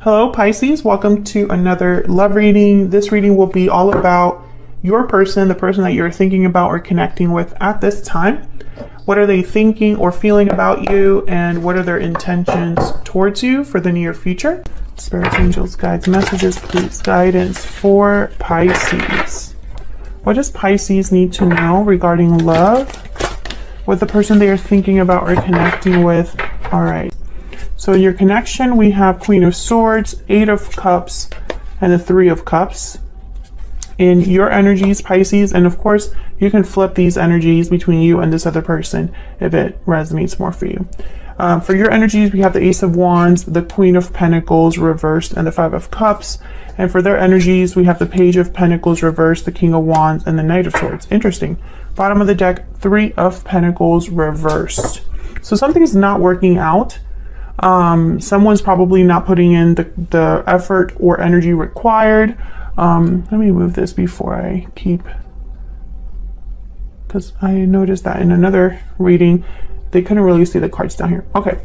Hello Pisces, welcome to another love reading. This reading will be all about your person, the person that you're thinking about or connecting with at this time. What are they thinking or feeling about you, and what are their intentions towards you for the near future? Spirits, angels, guides, messages, please, guidance for Pisces. What does Pisces need to know regarding love with the person they are thinking about or connecting with? All right. So in your connection, we have Queen of Swords, Eight of Cups, and the Three of Cups. In your energies, Pisces, and of course, you can flip these energies between you and this other person if it resonates more for you. For your energies, we have the Ace of Wands, the Queen of Pentacles reversed, and the Five of Cups. And for their energies, we have the Page of Pentacles reversed, the King of Wands, and the Knight of Swords. Interesting. Bottom of the deck, Three of Pentacles reversed. So something's not working out. Someone's probably not putting in the effort or energy required. Let me move this before I keep, because I noticed that in another reading they couldn't really see the cards down here. Okay.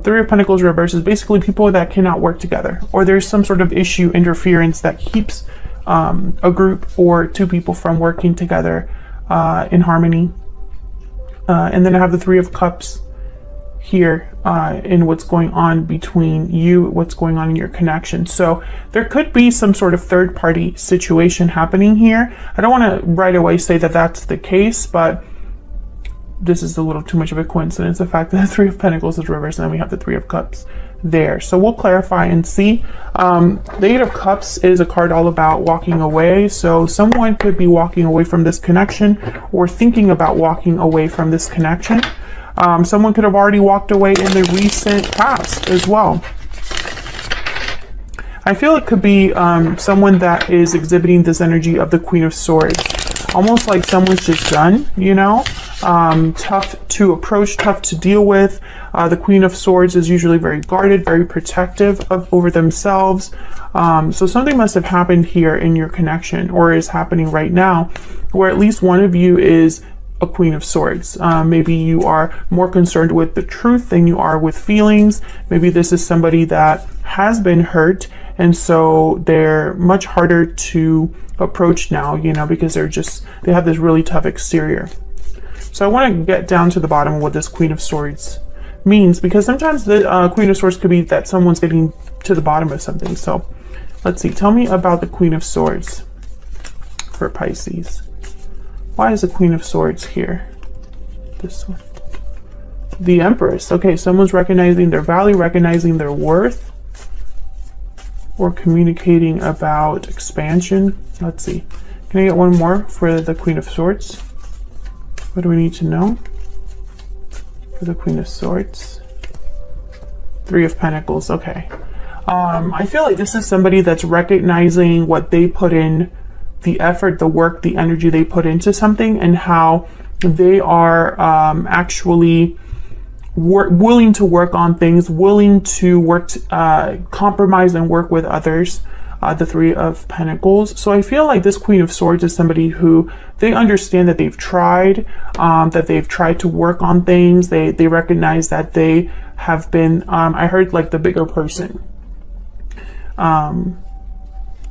Three of Pentacles reverse is basically people that cannot work together, or there's some sort of issue, interference that keeps a group or two people from working together in harmony. And then I have the Three of Cups here in what's going on between you, what's going on in your connection. So there could be some sort of third-party situation happening here. I don't want to right away say that that's the case, but this is a little too much of a coincidence, the fact that the Three of Pentacles is reversed and then we have the Three of Cups there. So we'll clarify and see. The Eight of Cups is a card all about walking away. So someone could be walking away from this connection or thinking about walking away from this connection. Someone could have already walked away in the recent past as well. I feel it could be someone that is exhibiting this energy of the Queen of Swords. Almost like someone's just done, you know? Tough to approach, tough to deal with. The Queen of Swords is usually very guarded, very protective over themselves. So something must have happened here in your connection, or is happening right now, where at least one of you is a Queen of Swords. Maybe you are more concerned with the truth than you are with feelings. Maybe this is somebody that has been hurt, and so they're much harder to approach now, you know, because they have this really tough exterior. So I want to get down to the bottom of what this Queen of Swords means, because sometimes the Queen of Swords could be that someone's getting to the bottom of something. So let's see. Tell me about the Queen of Swords for Pisces. Why is the Queen of Swords here? This one. The Empress. Okay, someone's recognizing their value, recognizing their worth, or communicating about expansion. Let's see. Can I get one more for the Queen of Swords? What do we need to know for the Queen of Swords? Three of Pentacles. Okay. I feel like this is somebody that's recognizing what they put in, the effort, the work, the energy they put into something, and how they are actually willing to work on things, willing to work, compromise and work with others. The Three of Pentacles. So I feel like this Queen of Swords is somebody who they understand that they've tried to work on things. They recognize that they have been, I heard like the bigger person.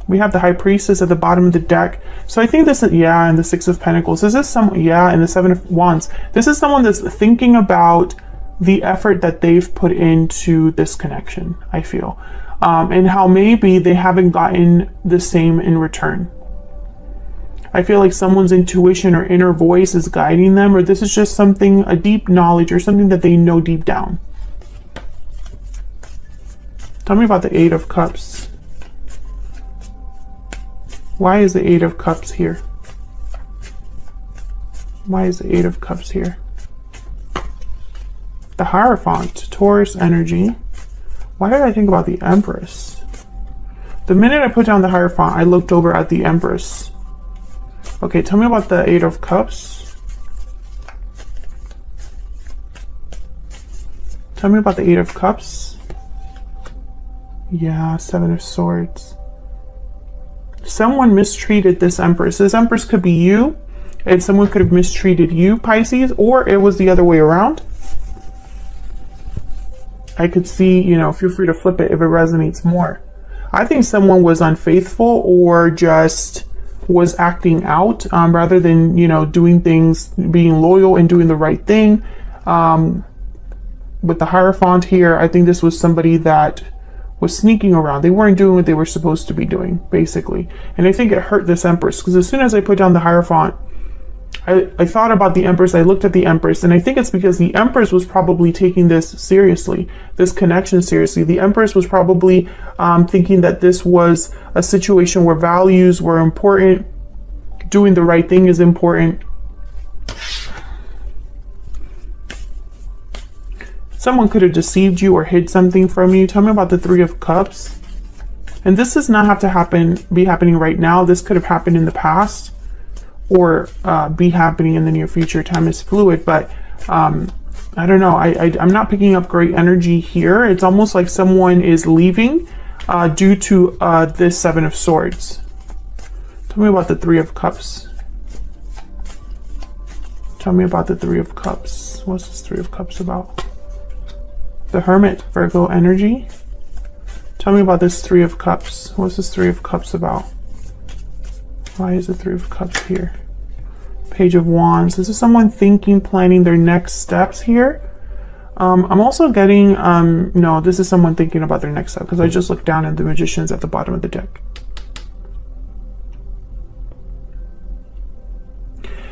We have the High Priestess at the bottom of the deck. So I think this is, yeah, and the Six of Pentacles. This is someone, yeah, and the Seven of Wands. This is someone that's thinking about the effort that they've put into this connection, I feel. And how maybe they haven't gotten the same in return. I feel like someone's intuition or inner voice is guiding them, or this is just something, a deep knowledge or something that they know deep down. Tell me about the Eight of Cups. Why is the Eight of Cups here? Why is the Eight of Cups here? The Hierophant, Taurus energy. Why did I think about the Empress? The minute I put down the Hierophant, I looked over at the Empress. Okay, tell me about the Eight of Cups. Tell me about the Eight of Cups. Yeah, Seven of Swords. Someone mistreated this Empress. This Empress could be you, and someone could have mistreated you, Pisces, or it was the other way around. I could see, you know, feel free to flip it if it resonates more. I think someone was unfaithful or just was acting out rather than, you know, doing things, being loyal and doing the right thing. With the Hierophant here, I think this was somebody that was sneaking around. They weren't doing what they were supposed to be doing, basically. And I think it hurt this Empress, because as soon as I put down the Hierophant, I thought about the Empress, I looked at the Empress, and I think it's because the Empress was probably taking this seriously, this connection seriously. The Empress was probably thinking that this was a situation where values were important, doing the right thing is important. Someone could have deceived you or hid something from you. Tell me about the Three of Cups. And this does not have to be happening right now. This could have happened in the past, or be happening in the near future. Time is fluid, but I don't know. I'm not picking up great energy here. It's almost like someone is leaving due to this Seven of Swords. Tell me about the Three of Cups. Tell me about the Three of Cups. What's this Three of Cups about? The Hermit, Virgo energy. Tell me about this Three of Cups. What's this Three of Cups about? Why is the Three of Cups here? Page of Wands. This is someone thinking, planning their next steps here. I'm also getting, no, this is someone thinking about their next step, because I just looked down at the Magicians at the bottom of the deck.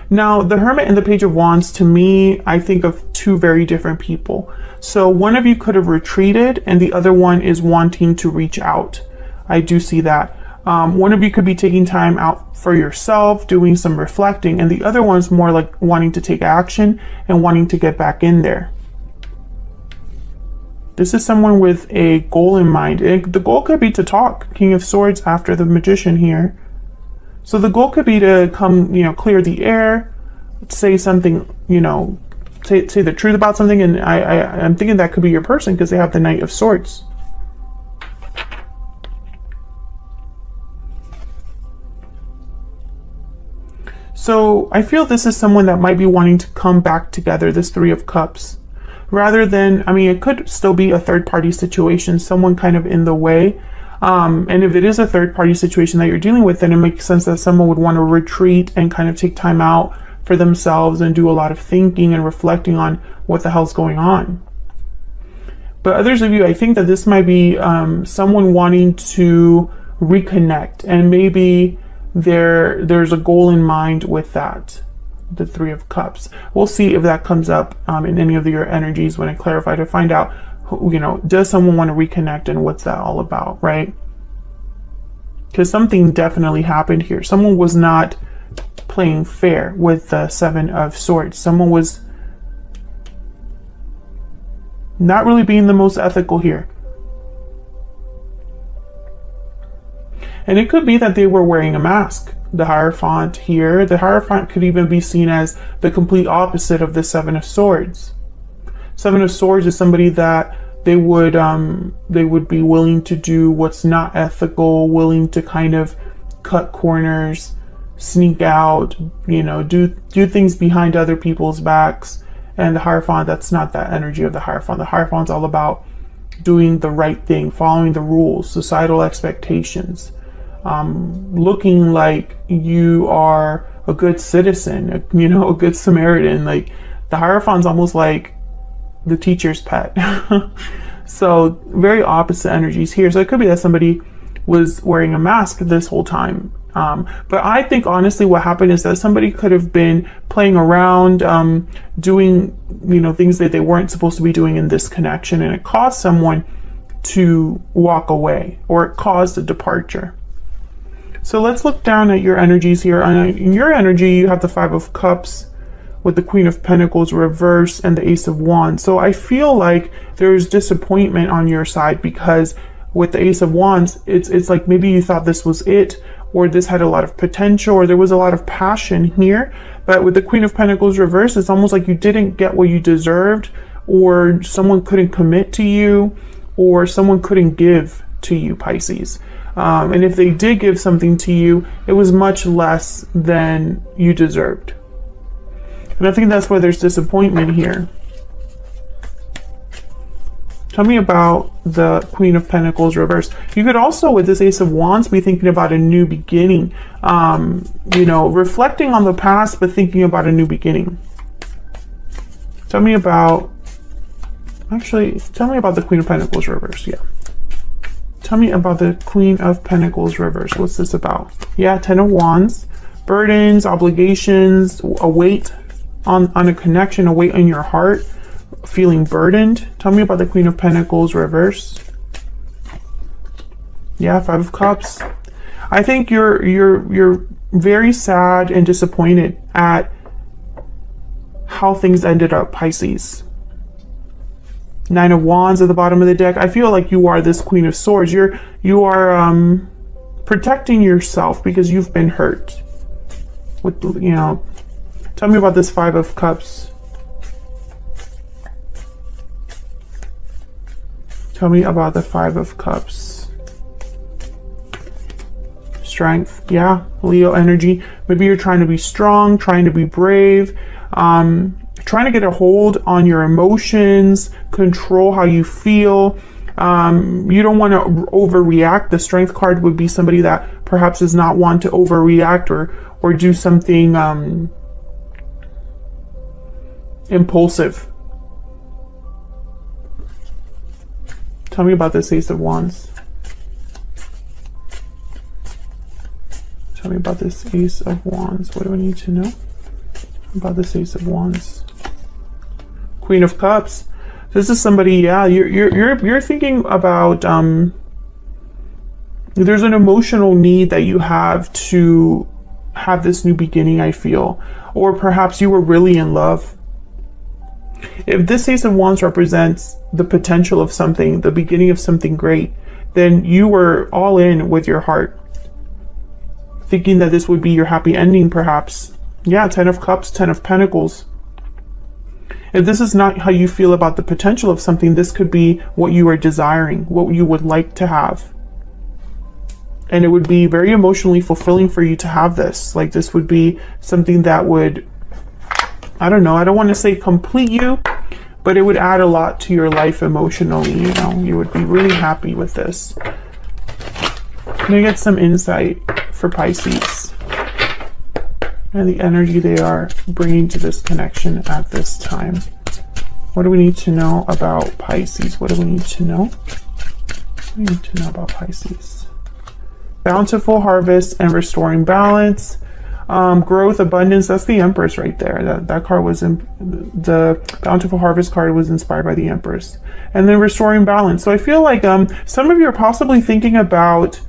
Now, the Hermit and the Page of Wands, to me, I think of two very different people. So one of you could have retreated, and the other one is wanting to reach out. I do see that. One of you could be taking time out for yourself, doing some reflecting, and the other one's more like wanting to take action and wanting to get back in there. This is someone with a goal in mind. The goal could be to talk. King of Swords after the Magician here. So the goal could be to come, you know, clear the air, say something, you know, say the truth about something. And I'm thinking that could be your person, because they have the Knight of Swords. So I feel this is someone that might be wanting to come back together, this Three of Cups. Rather than, I mean, it could still be a third-party situation, someone kind of in the way. And if it is a third-party situation that you're dealing with, then it makes sense that someone would want to retreat and kind of take time out for themselves and do a lot of thinking and reflecting on what the hell's going on. But others of you, I think that this might be someone wanting to reconnect, and maybe there's a goal in mind with that. The Three of Cups. We'll see if that comes up in any of your energies when I clarify, to find out, you know, does someone want to reconnect and what's that all about, right? Because something definitely happened here. Someone was not playing fair with the Seven of Swords. Someone was not really being the most ethical here. And it could be that they were wearing a mask. The Hierophant here, the Hierophant could even be seen as the complete opposite of the Seven of Swords. Seven of Swords is somebody that they would be willing to do what's not ethical, willing to kind of cut corners, sneak out, you know, do things behind other people's backs. And the Hierophant, that's not that energy of the Hierophant. The Hierophant's all about doing the right thing, following the rules, societal expectations. Looking like you are a good citizen, you know, a good Samaritan. Like the Hierophant's almost like the teacher's pet. So very opposite energies here. So it could be that somebody was wearing a mask this whole time. But I think honestly what happened is that somebody could have been playing around, doing, you know, things that they weren't supposed to be doing in this connection, and it caused someone to walk away, or it caused a departure. So let's look down at your energies here. In your energy, you have the Five of Cups with the Queen of Pentacles reversed and the Ace of Wands. So I feel like there's disappointment on your side, because with the Ace of Wands, it's like maybe you thought this was it, or this had a lot of potential, or there was a lot of passion here. But with the Queen of Pentacles reversed, it's almost like you didn't get what you deserved, or someone couldn't commit to you, or someone couldn't give to you, Pisces. And if they did give something to you, it was much less than you deserved. And I think that's why there's disappointment here. Tell me about the Queen of Pentacles reverse. You could also, with this Ace of Wands, be thinking about a new beginning. You know, reflecting on the past, but thinking about a new beginning. Tell me about, actually, tell me about the Queen of Pentacles reverse. Yeah. Tell me about the Queen of Pentacles reverse. What's this about? Yeah, Ten of Wands. Burdens, obligations, a weight on a connection, a weight on your heart. Feeling burdened. Tell me about the Queen of Pentacles reverse. Yeah, Five of Cups. I think you're very sad and disappointed at how things ended up, Pisces. Nine of Wands at the bottom of the deck. I feel like you are this Queen of Swords. You are protecting yourself because you've been hurt. With, you know, tell me about this Five of Cups. Tell me about the Five of Cups. Strength. Yeah, Leo energy. Maybe you're trying to be strong, trying to be brave, trying to get a hold on your emotions, control how you feel. You don't want to overreact. The Strength card would be somebody that perhaps does not want to overreact or do something impulsive. Tell me about this Ace of Wands. Tell me about this Ace of Wands. What do I need to know about this Ace of Wands? Queen of Cups. This is somebody, yeah, you're thinking about there's an emotional need that you have to have this new beginning, I feel. Or perhaps you were really in love. If this Ace of Wands represents the potential of something, the beginning of something great, then you were all in with your heart, thinking that this would be your happy ending, perhaps. Yeah, Ten of Cups, Ten of Pentacles. If this is not how you feel about the potential of something, this could be what you are desiring, what you would like to have. And it would be very emotionally fulfilling for you to have this. Like, this would be something that would, I don't know, I don't want to say complete you, but it would add a lot to your life emotionally, you know. You would be really happy with this. Let me get some insight for Pisces and the energy they are bringing to this connection at this time. What do we need to know about Pisces? What do we need to know? What do we need to know about Pisces? Bountiful harvest and restoring balance. Growth, abundance, that's the Empress right there. That card was the Bountiful Harvest card was inspired by the Empress. And then restoring balance. So I feel like some of you are possibly thinking about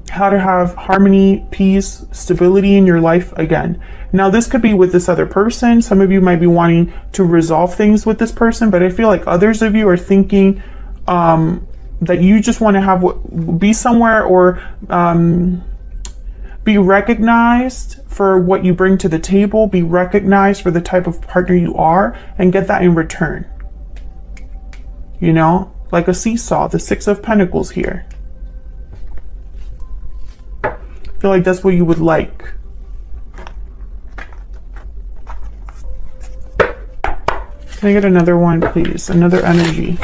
how to have harmony, peace, stability in your life again. Now, this could be with this other person. Some of you might be wanting to resolve things with this person, but I feel like others of you are thinking that you just want to have be somewhere or be recognized for what you bring to the table, be recognized for the type of partner you are, and get that in return. You know, like a seesaw, the Six of Pentacles here. I feel like that's what you would like. Can I get another one, please? Another energy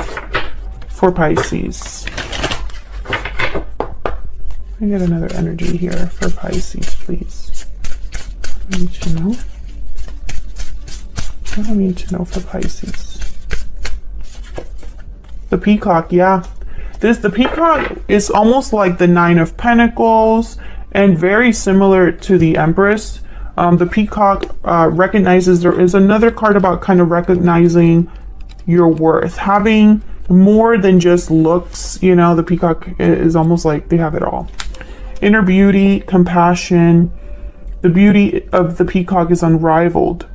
for Pisces. I get another energy here for Pisces, please. I need to know. What do I need to know for Pisces? The Peacock, yeah. The Peacock is almost like the Nine of Pentacles and very similar to the Empress. The Peacock recognizes, there is another card about kind of recognizing your worth, having more than just looks. You know, the Peacock is almost like they have it all. Inner beauty, compassion. The beauty of the Peacock is unrivaled.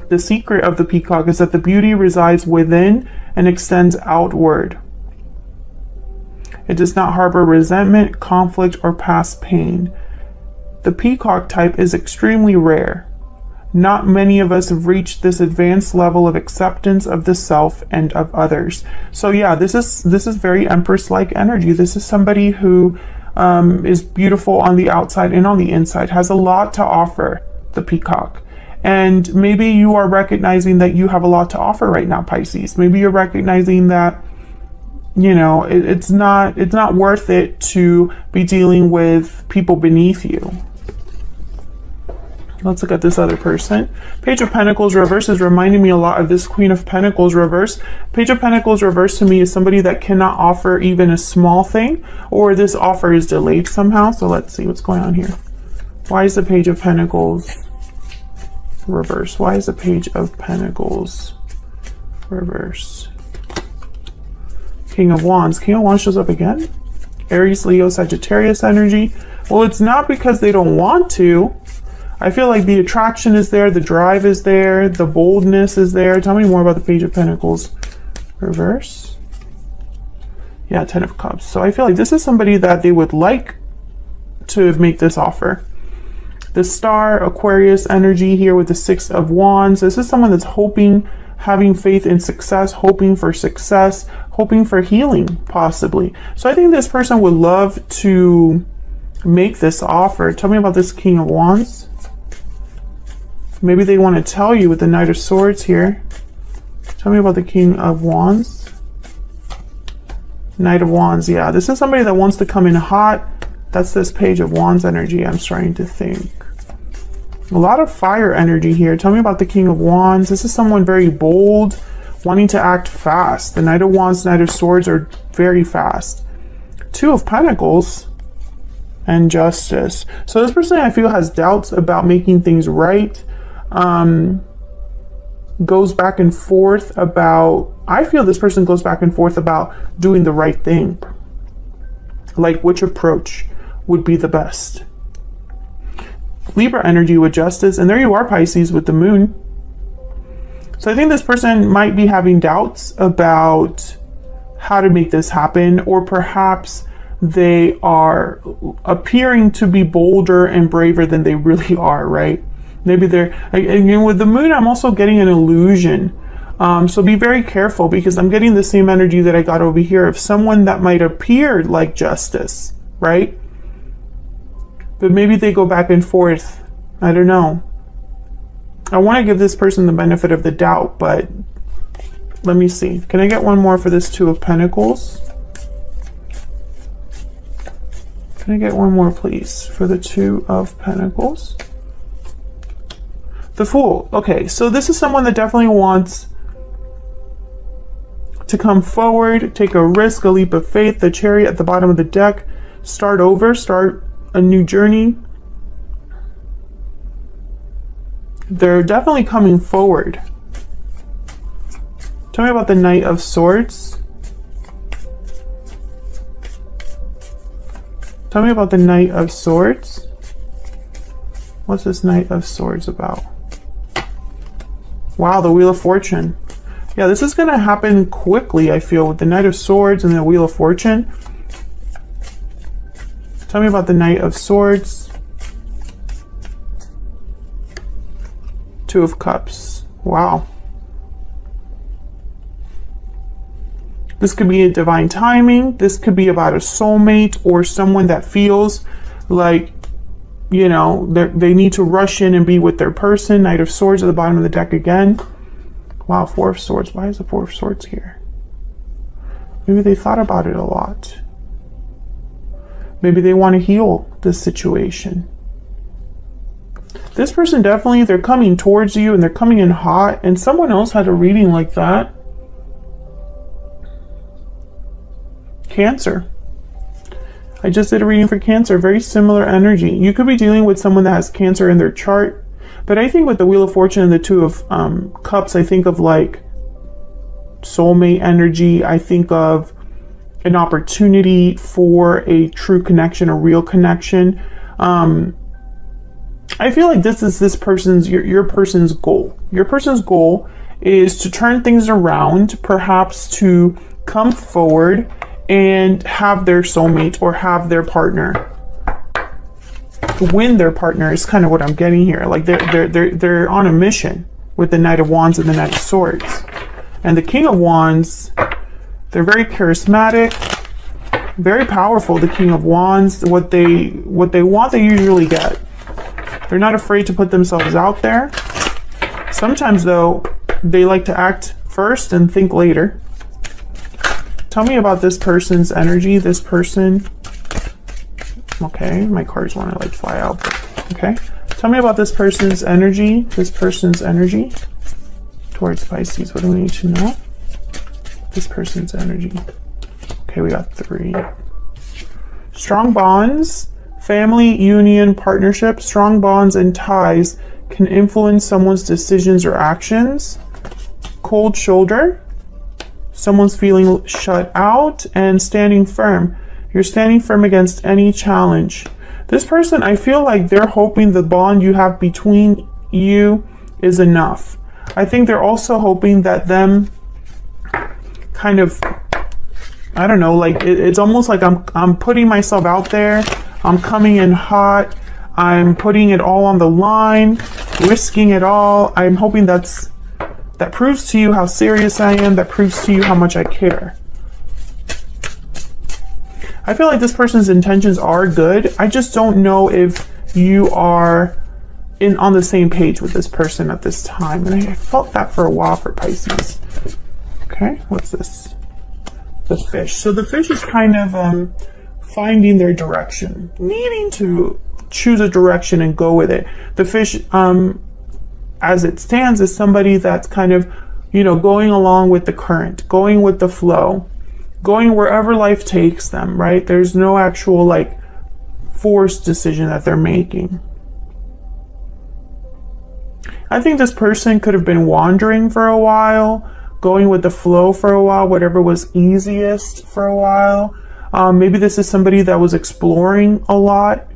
The secret of the Peacock is that the beauty resides within and extends outward. It does not harbor resentment, conflict, or past pain. The Peacock type is extremely rare. Not many of us have reached this advanced level of acceptance of the self and of others. So yeah, this is very Empress-like energy. This is somebody who is beautiful on the outside and on the inside, has a lot to offer, the Peacock. And maybe you are recognizing that you have a lot to offer right now, Pisces. Maybe you're recognizing that, you know, it's not worth it to be dealing with people beneath you. Let's look at this other person. Page of Pentacles reverse is reminding me a lot of this Queen of Pentacles reverse. Page of Pentacles reverse to me is somebody that cannot offer even a small thing, or this offer is delayed somehow. So let's see what's going on here. Why is the Page of Pentacles reverse? Why is the Page of Pentacles reverse? King of Wands. King of Wands shows up again. Aries, Leo, Sagittarius energy. Well, it's not because they don't want to. I feel like the attraction is there, the drive is there, the boldness is there. Tell me more about the Page of Pentacles reverse. Yeah, Ten of Cups. So I feel like this is somebody that they would like to make this offer. The Star, Aquarius energy here with the Six of Wands. This is someone that's hoping, having faith in success, hoping for success, hoping for healing, possibly. So I think this person would love to make this offer. Tell me about this King of Wands. Maybe they want to tell you with the Knight of Swords here. Tell me about the King of Wands. Knight of Wands, yeah. This is somebody that wants to come in hot. That's this Page of Wands energy, I'm starting to think. A lot of fire energy here. Tell me about the King of Wands. This is someone very bold, wanting to act fast. The Knight of Wands, Knight of Swords are very fast. Two of Pentacles and Justice. So this person, I feel, has doubts about making things right. Goes back and forth about, I feel this person goes back and forth about doing the right thing. Like which approach would be the best. Libra energy with Justice, and there you are, Pisces, with the Moon. So I think this person might be having doubts about how to make this happen, or perhaps they are appearing to be bolder and braver than they really are, right? Maybe they're, again, with the Moon, I'm also getting an illusion. So be very careful, because I'm getting the same energy that I got over here of someone that might appear like Justice, right? But maybe they go back and forth. I don't know. I want to give this person the benefit of the doubt, but let me see. Can I get one more for this Two of Pentacles? Can I get one more, please, for the Two of Pentacles? The Fool. Okay, so this is someone that definitely wants to come forward, take a risk, a leap of faith. The Chariot at the bottom of the deck. Start over, start a new journey. They're definitely coming forward. Tell me about the Knight of Swords. Tell me about the Knight of Swords. What's this Knight of Swords about? Wow, the Wheel of Fortune. Yeah, this is going to happen quickly, I feel, with the Knight of Swords and the Wheel of Fortune. Tell me about the Knight of Swords. Two of Cups. Wow. This could be a divine timing. This could be about a soulmate or someone that feels like, you know, they need to rush in and be with their person. Knight of Swords at the bottom of the deck again. Wow, Four of Swords. Why is the Four of Swords here? Maybe they thought about it a lot. Maybe they want to heal this situation. This person definitely, they're coming towards you and they're coming in hot, and someone else had a reading like that. Cancer. I just did a reading for Cancer. Very similar energy. You could be dealing with someone that has Cancer in their chart. But I think with the Wheel of Fortune and the Two of Cups, I think of like soulmate energy. I think of an opportunity for a true connection, a real connection. I feel like this is this person's, your person's goal. Your person's goal is to turn things around, perhaps to come forward and have their soulmate or have their partner. To win their partner is kind of what I'm getting here. Like they're on a mission with the Knight of Wands and the Knight of Swords. And the King of Wands, they're very charismatic, very powerful. The King of Wands, what they want, they usually get. They're not afraid to put themselves out there. Sometimes though, they like to act first and think later. Tell me about this person's energy, this person. Okay, my cards want to like fly out, but okay. Tell me about this person's energy, towards Pisces. What do we need to know? This person's energy. Okay, we got 3. Strong bonds, family, union, partnership, strong bonds and ties can influence someone's decisions or actions. Cold shoulder, someone's feeling shut out, and standing firm. You're standing firm against any challenge. This person, I feel like they're hoping the bond you have between you is enough. I think they're also hoping that them kind of, I don't know, like it's almost like I'm putting myself out there. I'm coming in hot. I'm putting it all on the line, risking it all. I'm hoping that proves to you how serious I am. That proves to you how much I care. I feel like this person's intentions are good. I just don't know if you are on the same page with this person at this time. And I felt that for a while for Pisces. Okay, what's this? The fish. So the fish is kind of finding their direction, needing to choose a direction and go with it. The fish, as it stands, is somebody that's kind of, going along with the current, going with the flow, going wherever life takes them, right? There's no actual like forced decision that they're making. I think this person could have been wandering for a while, going with the flow for a while, whatever was easiest for a while. Maybe this is somebody that was exploring a lot.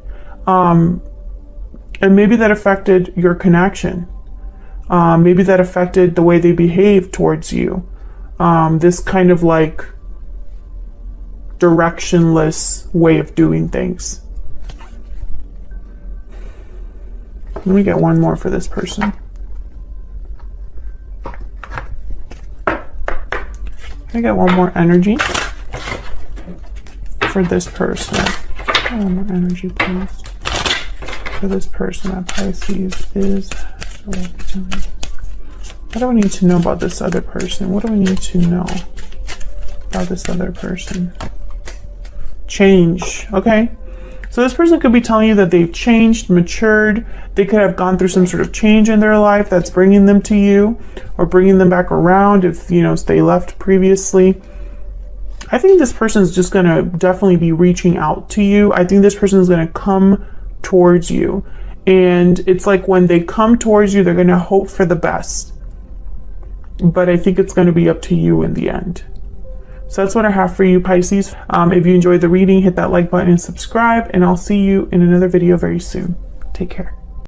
And maybe that affected your connection. Maybe that affected the way they behave towards you. This kind of like directionless way of doing things. Let me get one more for this person. I get one more energy for this person. One more energy, please. For this person at Pisces is. What do we need to know about this other person? What do we need to know about this other person? Change. Okay. So this person could be telling you that they've changed, matured. They could have gone through some sort of change in their life that's bringing them to you or bringing them back around if, they left previously. I think this person is just going to definitely be reaching out to you. I think this person is going to come towards you. And it's like when they come towards you, they're going to hope for the best. But I think it's going to be up to you in the end. So that's what I have for you, Pisces. If you enjoyed the reading, hit that like button and subscribe, and I'll see you in another video very soon. Take care.